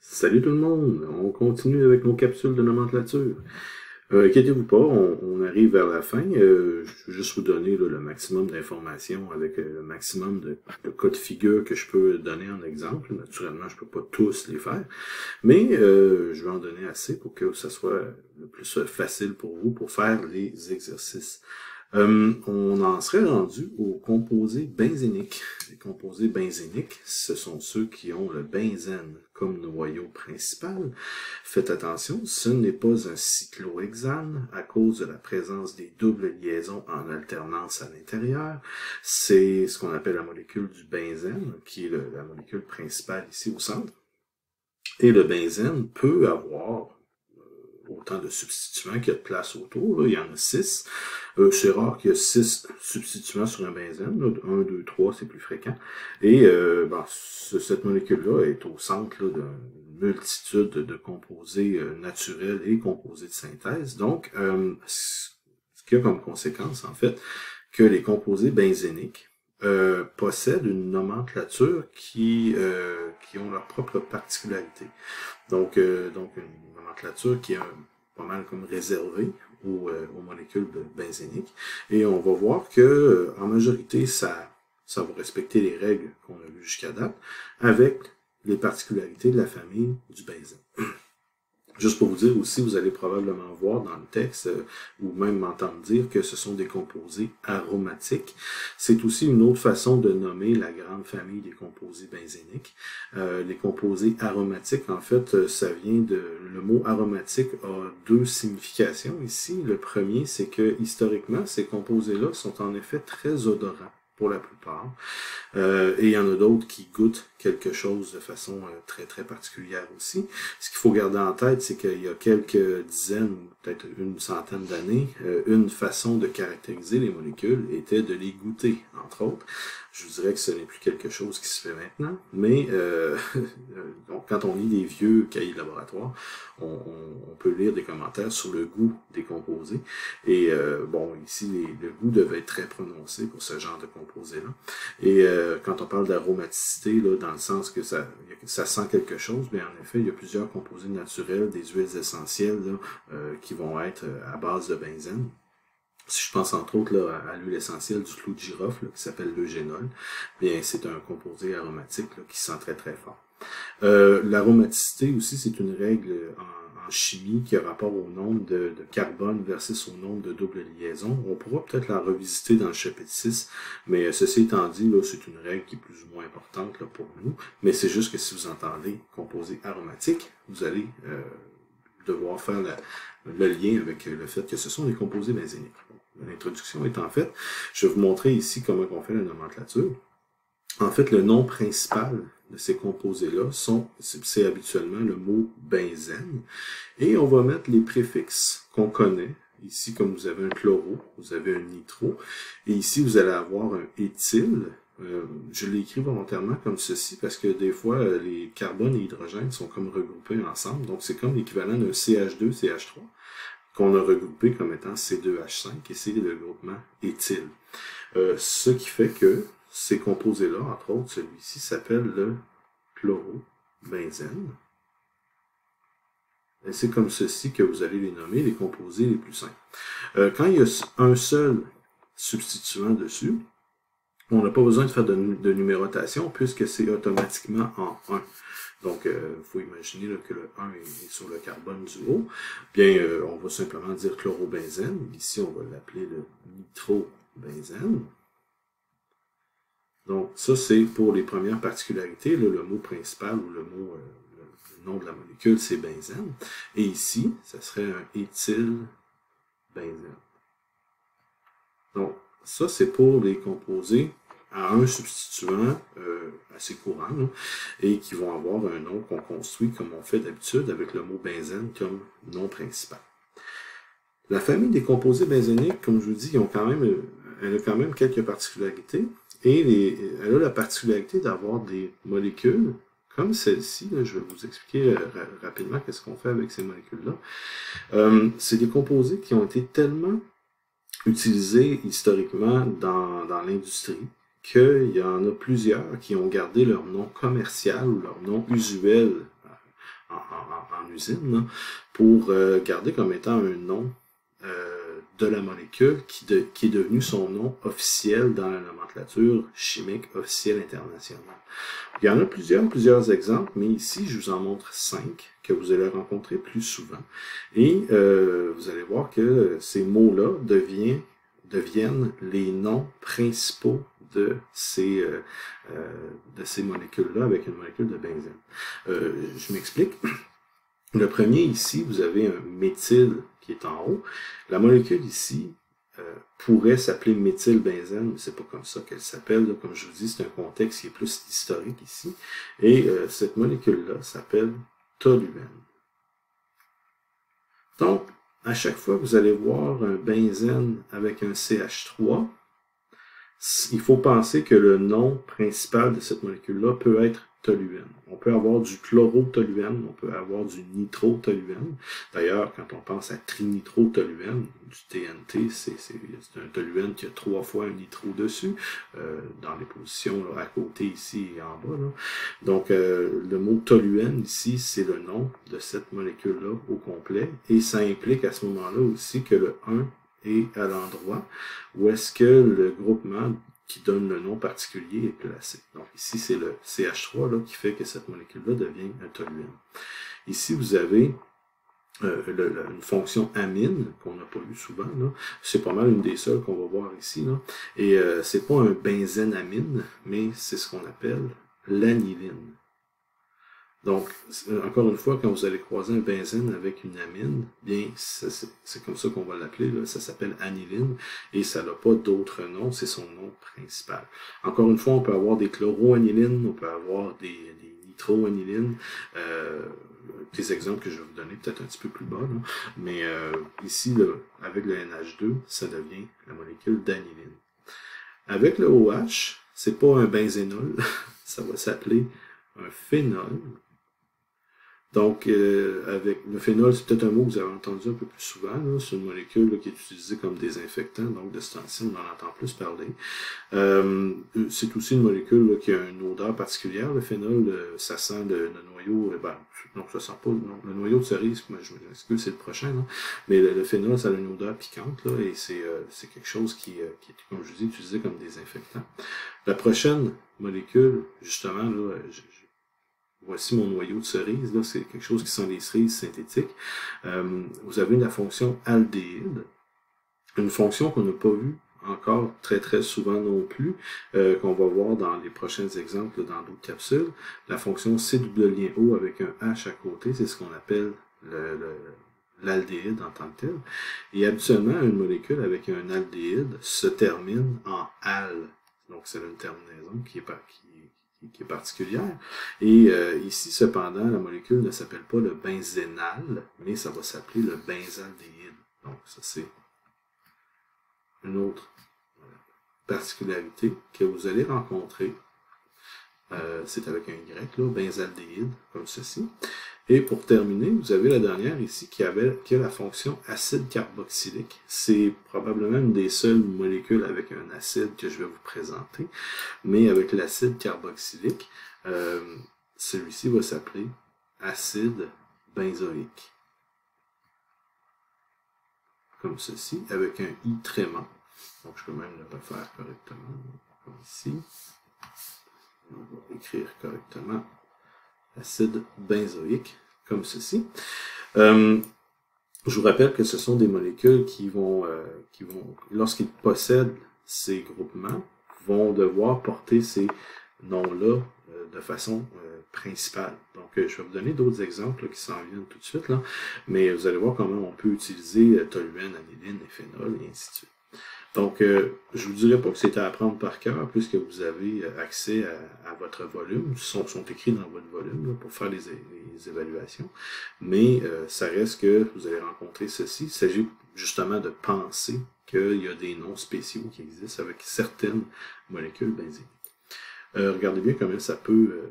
Salut tout le monde, on continue avec nos capsules de nomenclature. Inquiétez-vous pas, on arrive vers la fin. Je vais juste vous donner là, le maximum d'informations avec le maximum de cas de figure que je peux donner en exemple. Naturellement, je peux pas tous les faire, mais je vais en donner assez pour que ça soit le plus facile pour vous pour faire les exercices. On en serait rendu aux composés benzéniques. Les composés benzéniques, ce sont ceux qui ont le benzène comme noyau principal. Faites attention, ce n'est pas un cyclohexane à cause de la présence des doubles liaisons en alternance à l'intérieur. C'est ce qu'on appelle la molécule du benzène, qui est la molécule principale ici au centre. Et le benzène peut avoir autant de substituants qu'il y a de place autour. Là. Il y en a 6. C'est rare qu'il y ait 6 substituants sur un benzène. Là. 1, 2, 3, c'est plus fréquent. Et cette molécule-là est au centre d'une multitude de composés naturels et composés de synthèse. Donc, ce qui a comme conséquence, en fait, que les composés benzéniques possèdent une nomenclature qui ont leur propre particularité. Donc une nomenclature qui est pas mal comme réservée aux molécules benzéniques. Et on va voir que en majorité, ça va respecter les règles qu'on a vues jusqu'à date, avec les particularités de la famille du benzène. Juste pour vous dire aussi, vous allez probablement voir dans le texte, ou même m'entendre dire que ce sont des composés aromatiques. C'est aussi une autre façon de nommer la grande famille des composés benzéniques. Les composés aromatiques, en fait, ça vient le mot aromatique a deux significations ici. Le premier, c'est que historiquement, ces composés-là sont en effet très odorants pour la plupart. Et il y en a d'autres qui goûtent quelque chose de façon très très particulière aussi. Ce qu'il faut garder en tête, c'est qu'il y a quelques dizaines, peut-être une centaine d'années, une façon de caractériser les molécules était de les goûter, entre autres. Je vous dirais que ce n'est plus quelque chose qui se fait maintenant, mais donc, quand on lit des vieux cahiers de laboratoire, on peut lire des commentaires sur le goût des composés. Et bon, ici, le goût devait être très prononcé pour ce genre de composés-là. Et quand on parle d'aromaticité, là, dans le sens que ça sent quelque chose, bien en effet, il y a plusieurs composés naturels, des huiles essentielles là, qui vont être à base de benzène. Si je pense entre autres là, à l'huile essentielle du clou de girofle là, qui s'appelle l'eugénol, bien c'est un composé aromatique là, qui sent très très fort. L'aromaticité aussi, c'est une règle en chimie qui a rapport au nombre de carbone versus au nombre de doubles liaisons. On pourra peut-être la revisiter dans le chapitre 6, mais ceci étant dit, là, c'est une règle qui est plus ou moins importante là, pour nous. Mais c'est juste que si vous entendez composé aromatique, vous allez devoir faire le lien avec le fait que ce sont des composés benzéniques. L'introduction étant faite, je vais vous montrer ici comment on fait la nomenclature. En fait, le nom principal de ces composés-là c'est habituellement le mot benzène. Et on va mettre les préfixes qu'on connaît. Ici, comme vous avez un chloro, vous avez un nitro. Et ici, vous allez avoir un éthyle. Je l'ai écrit volontairement comme ceci parce que des fois, les carbones et hydrogènes sont comme regroupés ensemble. Donc, c'est comme l'équivalent d'un CH2, CH3 qu'on a regroupé comme étant C2H5 et c'est le groupement éthyle. Ce qui fait que ces composés-là, entre autres, celui-ci s'appelle le chlorobenzène. Et c'est comme ceci que vous allez les nommer, les composés les plus simples. Quand il y a un seul substituant dessus, on n'a pas besoin de faire de numérotation puisque c'est automatiquement en 1. Donc, il faut imaginer là, que le 1 est sur le carbone du haut. Bien, on va simplement dire chlorobenzène. Ici, on va l'appeler le nitrobenzène. Donc, ça, c'est pour les premières particularités. Là, le mot principal ou le nom de la molécule, c'est benzène. Et ici, ça serait un éthylbenzène. Donc, ça, c'est pour les composés à un substituant assez courant, là, et qui vont avoir un nom qu'on construit comme on fait d'habitude avec le mot benzène comme nom principal. La famille des composés benzéniques, comme je vous dis, elle a quand même quelques particularités, et elle a la particularité d'avoir des molécules comme celle-ci. Je vais vous expliquer rapidement qu'est-ce qu'on fait avec ces molécules-là. C'est des composés qui ont été tellement utilisés historiquement dans l'industrie qu'il y en a plusieurs qui ont gardé leur nom commercial ou leur nom usuel en usine, là, pour garder comme étant un nom de la molécule qui est devenu son nom officiel dans la nomenclature chimique officielle internationale. Il y en a plusieurs exemples, mais ici, je vous en montre 5 que vous allez rencontrer plus souvent. Et vous allez voir que ces mots-là deviennent les noms principaux de ces molécules-là avec une molécule de benzène. Je m'explique. Le premier ici, vous avez un méthyle qui est en haut. La molécule ici pourrait s'appeler méthylbenzène, mais c'est pas comme ça qu'elle s'appelle. Comme je vous dis, c'est un contexte qui est plus historique ici. Et cette molécule-là s'appelle toluène. Donc, à chaque fois que vous allez voir un benzène avec un CH3, il faut penser que le nom principal de cette molécule-là peut être toluène. On peut avoir du chlorotoluène, on peut avoir du nitrotoluène. D'ailleurs, quand on pense à trinitrotoluène, du TNT, c'est un toluène qui a 3 fois un nitro dessus, dans les positions là, à côté ici et en bas. Là. Donc, le mot toluène ici, c'est le nom de cette molécule-là au complet, et ça implique à ce moment-là aussi que le 1 est à l'endroit où est-ce que le groupement qui donne le nom particulier est placé. Donc ici, c'est le CH3 là, qui fait que cette molécule-là devient un toluène. Ici, vous avez une fonction amine qu'on n'a pas vu souvent. C'est pas mal une des seules qu'on va voir ici. Là. Et c'est pas un benzène-amine, mais c'est ce qu'on appelle l'aniline. Donc, encore une fois, quand vous allez croiser un benzène avec une amine, bien, c'est comme ça qu'on va l'appeler, ça s'appelle aniline, et ça n'a pas d'autre nom, c'est son nom principal. Encore une fois, on peut avoir des chloroanilines, on peut avoir des nitroanilines, des exemples que je vais vous donner peut-être un petit peu plus bas, là. Mais ici, là, avec le NH2, ça devient la molécule d'aniline. Avec le OH, c'est pas un benzénol, ça va s'appeler un phénol. Donc, avec le phénol, c'est peut-être un mot que vous avez entendu un peu plus souvent. C'est une molécule là, qui est utilisée comme désinfectant. Donc, de ce temps-ci, on en entend plus parler. C'est aussi une molécule là, qui a une odeur particulière. Le phénol, ça sent le noyau... non, ça sent pas... Non, le noyau de cerise, je m'excuse, c'est le prochain. Là. Mais le phénol, ça a une odeur piquante. Là, et c'est quelque chose qui est, comme je vous dis, utilisé comme désinfectant. La prochaine molécule, justement, là, voici mon noyau de cerise, là, c'est quelque chose qui sent les cerises synthétiques. Vous avez la fonction aldéhyde, une fonction qu'on n'a pas vue encore très souvent non plus, qu'on va voir dans les prochains exemples dans d'autres capsules. La fonction C double lien O avec un H à côté, c'est ce qu'on appelle l'aldéhyde en tant que tel. Et habituellement, une molécule avec un aldéhyde se termine en al. Donc c'est une terminaison qui est particulière. Et ici, cependant, la molécule ne s'appelle pas le benzénal, mais ça va s'appeler le benzaldéhyde. Donc, ça, c'est une autre particularité que vous allez rencontrer. C'est avec un Y, là, benzaldéhyde, comme ceci. Et pour terminer, vous avez la dernière ici qui a la fonction acide carboxylique. C'est probablement une des seules molécules avec un acide que je vais vous présenter. Mais avec l'acide carboxylique, celui-ci va s'appeler acide benzoïque. Comme ceci, avec un I tréma. Donc je peux même le refaire correctement, comme ici. On va écrire correctement acide benzoïque, comme ceci. Je vous rappelle que ce sont des molécules qui vont lorsqu'ils possèdent ces groupements, vont devoir porter ces noms-là de façon principale. Donc, je vais vous donner d'autres exemples là, qui s'en viennent tout de suite, là, mais vous allez voir comment on peut utiliser toluène, aniline et phénol, et ainsi de suite. Donc, je ne vous dirais pas que c'est à apprendre par cœur, puisque vous avez accès à votre volume, sont écrits dans votre volume là, pour faire les évaluations, mais ça reste que vous allez rencontrer ceci. Il s'agit justement de penser qu'il y a des noms spéciaux qui existent avec certaines molécules benzyliques. Regardez bien comment ça peut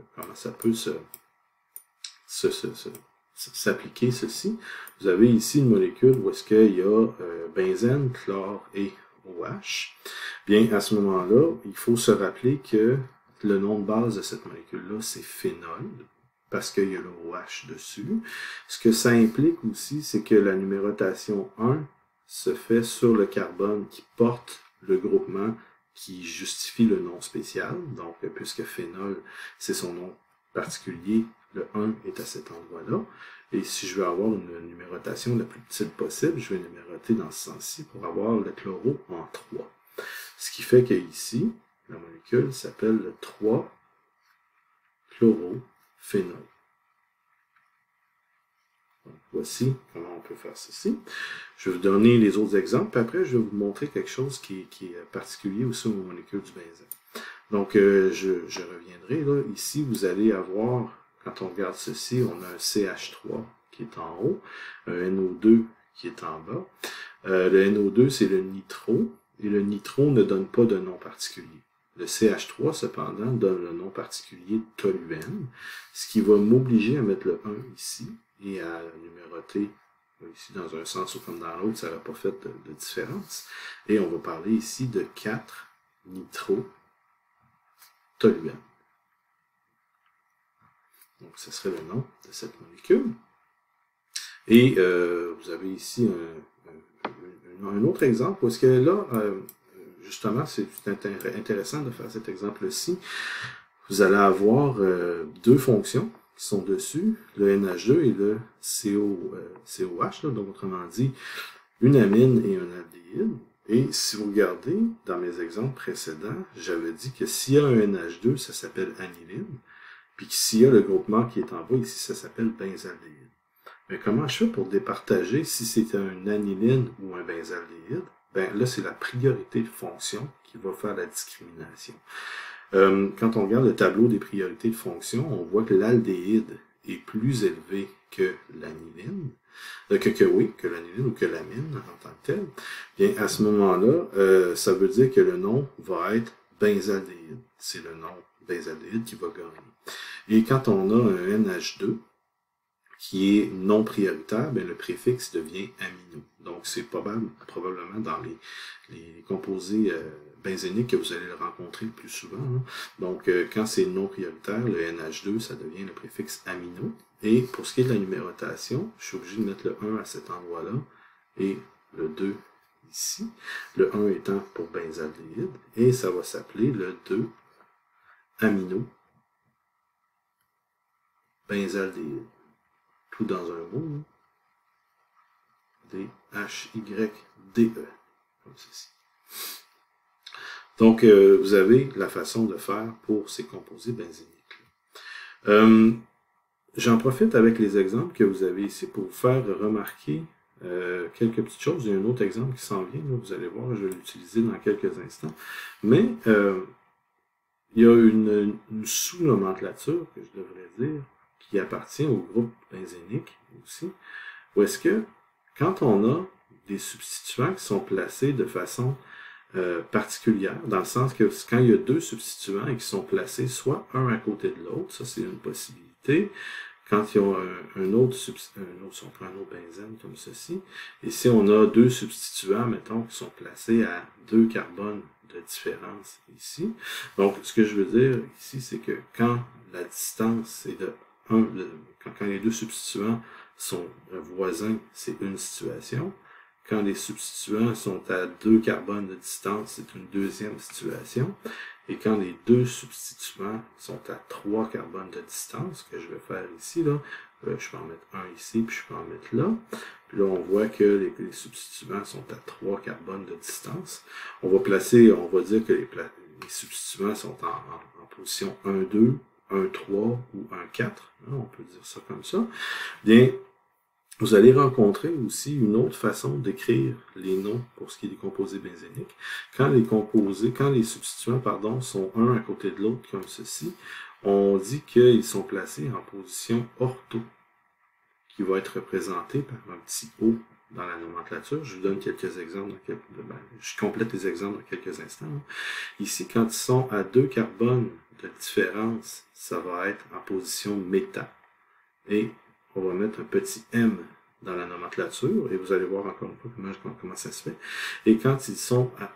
s'appliquer ceci. Vous avez ici une molécule où est-ce qu'il y a benzène, chlore et OH. Bien, à ce moment-là, il faut se rappeler que le nom de base de cette molécule-là, c'est phénol. parce qu'il y a le OH dessus. Ce que ça implique aussi, c'est que la numérotation 1 se fait sur le carbone qui porte le groupement qui justifie le nom spécial. Donc, puisque phénol, c'est son nom particulier, le 1 est à cet endroit-là. Et si je veux avoir une numérotation la plus petite possible, je vais numéroter dans ce sens-ci pour avoir le chloro en 3. Ce qui fait qu'ici, la molécule s'appelle le 3-chlorophénol. Donc, voici comment on peut faire ceci. Je vais vous donner les autres exemples, puis après je vais vous montrer quelque chose qui est particulier aussi aux molécules du benzène. Donc, je reviendrai là. Ici, vous allez avoir, quand on regarde ceci, on a un CH3 qui est en haut, un NO2 qui est en bas. Le NO2, c'est le nitro, et le nitro ne donne pas de nom particulier. Le CH3, cependant, donne le nom particulier toluène, ce qui va m'obliger à mettre le 1 ici et à numéroter ici dans un sens ou comme dans l'autre, ça n'aurait pas fait de différence. Et on va parler ici de 4 nitro toluène. Donc, ce serait le nom de cette molécule. Et vous avez ici un autre exemple, parce que là, justement, c'est intéressant de faire cet exemple-ci. Vous allez avoir deux fonctions qui sont dessus, le NH2 et le COH, donc autrement dit, une amine et un aldéhyde. Et si vous regardez, dans mes exemples précédents, j'avais dit que s'il y a un NH2, ça s'appelle aniline, puis que s'il y a le groupement qui est en bas, ici, ça s'appelle benzaldéhyde. Mais comment je fais pour départager si c'est un aniline ou un benzaldéhyde? Ben là, c'est la priorité de fonction qui va faire la discrimination. Quand on regarde le tableau des priorités de fonction, on voit que l'aldéhyde est plus élevé que l'aniline, que l'aniline ou que l'amine en tant que telle. Bien, à ce moment-là, ça veut dire que le nom va être benzaldéhyde. C'est le nom benzaldéhyde qui va gagner. Et quand on a un NH2, qui est non prioritaire, bien, le préfixe devient amino. Donc, c'est probablement dans les composés benzéniques que vous allez le rencontrer le plus souvent. Hein. Donc, quand c'est non prioritaire, le NH2, ça devient le préfixe amino. Et pour ce qui est de la numérotation, je suis obligé de mettre le 1 à cet endroit-là et le 2 ici. Le 1 étant pour benzaldéhyde. Et ça va s'appeler le 2 amino benzaldéhyde. Tout dans un mot, D-H-Y-D-E, comme ceci. Donc, vous avez la façon de faire pour ces composés benzéniques. J'en profite avec les exemples que vous avez ici pour vous faire remarquer quelques petites choses. Il y a un autre exemple qui s'en vient, là, vous allez voir, je vais l'utiliser dans quelques instants. Mais, il y a une sous-nomenclature, que je devrais dire, qui appartient au groupe benzénique aussi, où est-ce que, quand on a des substituants qui sont placés de façon particulière, dans le sens que quand il y a deux substituants et qui sont placés soit un à côté de l'autre, ça c'est une possibilité, quand il y a un autre si on prend un autre benzène comme ceci, et si on a deux substituants, mettons, qui sont placés à 2 carbones de différence ici, donc ce que je veux dire ici, c'est que quand la distance est de quand les deux substituants sont voisins, c'est une situation. Quand les substituants sont à 2 carbones de distance, c'est une deuxième situation. Et quand les deux substituants sont à 3 carbones de distance, que je vais faire ici, là, je peux en mettre un ici, puis je peux en mettre là. Puis là, on voit que les substituants sont à 3 carbones de distance. On va dire que les substituants sont en position 1, 2, 1, 3 ou 1, 4, hein, on peut dire ça comme ça, bien, vous allez rencontrer aussi une autre façon d'écrire les noms pour ce qui est des composés benzéniques. Quand les substituants, sont un à côté de l'autre comme ceci, on dit qu'ils sont placés en position ortho, qui va être représenté par un petit O dans la nomenclature. Je vous donne quelques exemples, je complète les exemples dans quelques instants. Hein. Ici, quand ils sont à 2 carbones de différence, ça va être en position méta. Et on va mettre un petit M dans la nomenclature, et vous allez voir encore une fois comment ça se fait. Et quand ils sont à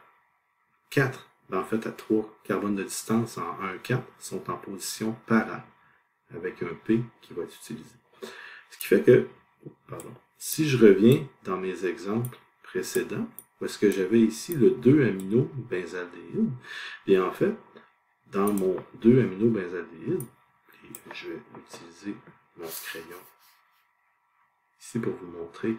4, en fait à 3 carbones de distance en 1, 4, sont en position para. avec un P qui va être utilisé. Ce qui fait que, pardon, si je reviens dans mes exemples précédents, parce que j'avais ici le 2-amino-benzaldéhyde, bien en fait, dans mon 2-amino-benzaldéhyde, je vais utiliser mon crayon ici pour vous montrer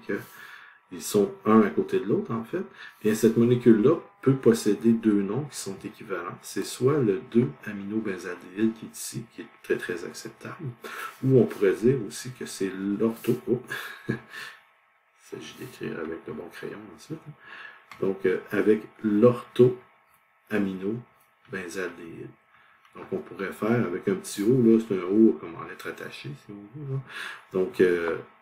qu'ils sont un à côté de l'autre, en fait. Bien, cette molécule-là peut posséder deux noms qui sont équivalents. C'est soit le 2-aminobenzaldéhyde qui est ici, qui est très très acceptable, ou on pourrait dire aussi que c'est l'ortho. Oh. Il s'agit d'écrire avec le bon crayon ensuite. Donc, avec l'ortho-aminobenzaldéhyde. Donc, on pourrait faire avec un petit O, là, c'est un O comme en lettre attachée, si on veut. Là. Donc,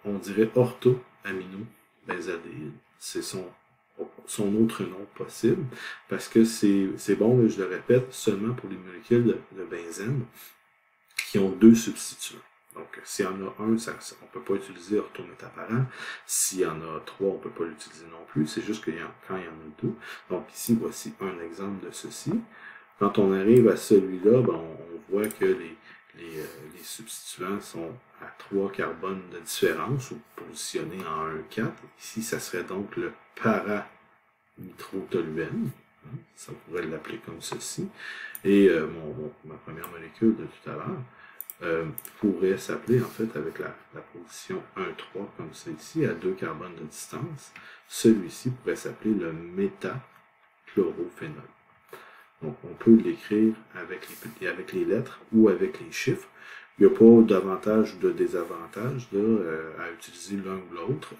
on dirait ortho-aminobenzaldéhyde. C'est son autre nom possible, parce que c'est bon, là, je le répète, seulement pour les molécules de benzène qui ont deux substituants. Donc, s'il y en a un, on ne peut pas utiliser orthométaparant. S'il y en a trois, on ne peut pas l'utiliser non plus. C'est juste que quand il y en a deux. Donc, ici, voici un exemple de ceci. Quand on arrive à celui-là, ben, on voit que les substituants sont à 3 carbones de différence, ou positionnés en 1,4. Ici, ça serait donc le para-nitrotoluène. Ça pourrait l'appeler comme ceci. Et ma première molécule de tout à l'heure pourrait s'appeler, en fait, avec la position 1,3, comme ça ici, à 2 carbones de distance. Celui-ci pourrait s'appeler le métachlorophénol. Donc, on peut l'écrire avec les lettres ou avec les chiffres. Il n'y a pas d'avantage ou de désavantage à utiliser l'un ou l'autre.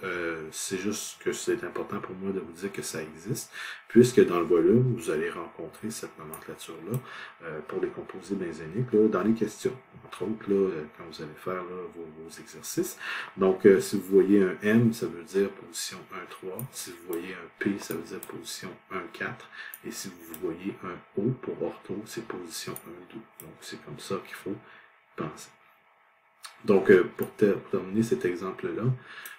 C'est juste que c'est important pour moi de vous dire que ça existe, puisque dans le volume, vous allez rencontrer cette nomenclature-là pour les composés benzéniques là, dans les questions. Entre autres, là, quand vous allez faire là, vos exercices. Donc, si vous voyez un M, ça veut dire position 1,3. Si vous voyez un P, ça veut dire position 1,4. Et si vous voyez un O pour ortho, c'est position 1,2. Donc, c'est comme ça qu'il faut penser. Donc, pour terminer cet exemple-là,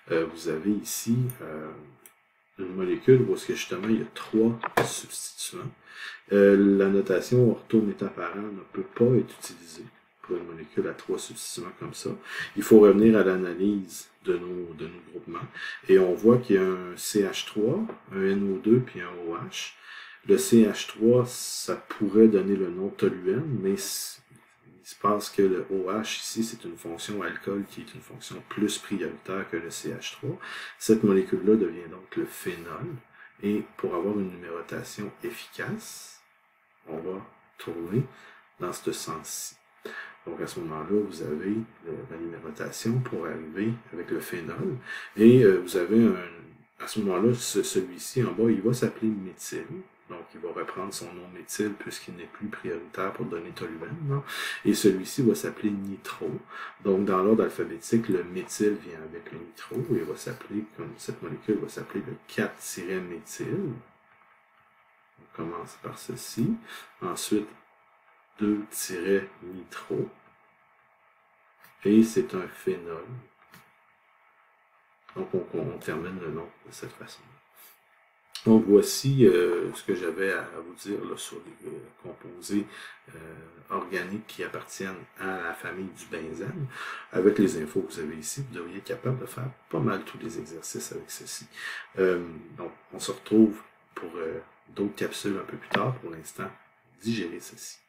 vous avez ici une molécule où justement il y a 3 substituants. La notation orthométaparant ne peut pas être utilisée pour une molécule à 3 substituants comme ça. Il faut revenir à l'analyse de nos groupements. Et on voit qu'il y a un CH3, un NO2 puis un OH. Le CH3, ça pourrait donner le nom toluène, mais il se passe que le OH ici, c'est une fonction alcool qui est une fonction plus prioritaire que le CH3. Cette molécule-là devient donc le phénol. Et pour avoir une numérotation efficace, on va tourner dans ce sens-ci. Donc à ce moment-là, vous avez la numérotation pour arriver avec le phénol. Et vous avez à ce moment-là, celui-ci en bas, il va s'appeler méthyle. Donc, il va reprendre son nom méthyle puisqu'il n'est plus prioritaire pour donner toluène. Et celui-ci va s'appeler nitro. Donc, dans l'ordre alphabétique, le méthyle vient avec le nitro. Et il va s'appeler, comme cette molécule va s'appeler le 4-méthyle. On commence par ceci. Ensuite, 2-nitro. Et c'est un phénol. Donc, on termine le nom de cette façon. Donc, voici ce que j'avais à vous dire là, sur les composés organiques qui appartiennent à la famille du benzène. Avec les infos que vous avez ici, vous devriez être capable de faire pas mal tous les exercices avec ceci. Donc, on se retrouve pour d'autres capsules un peu plus tard. Pour l'instant, digérez ceci.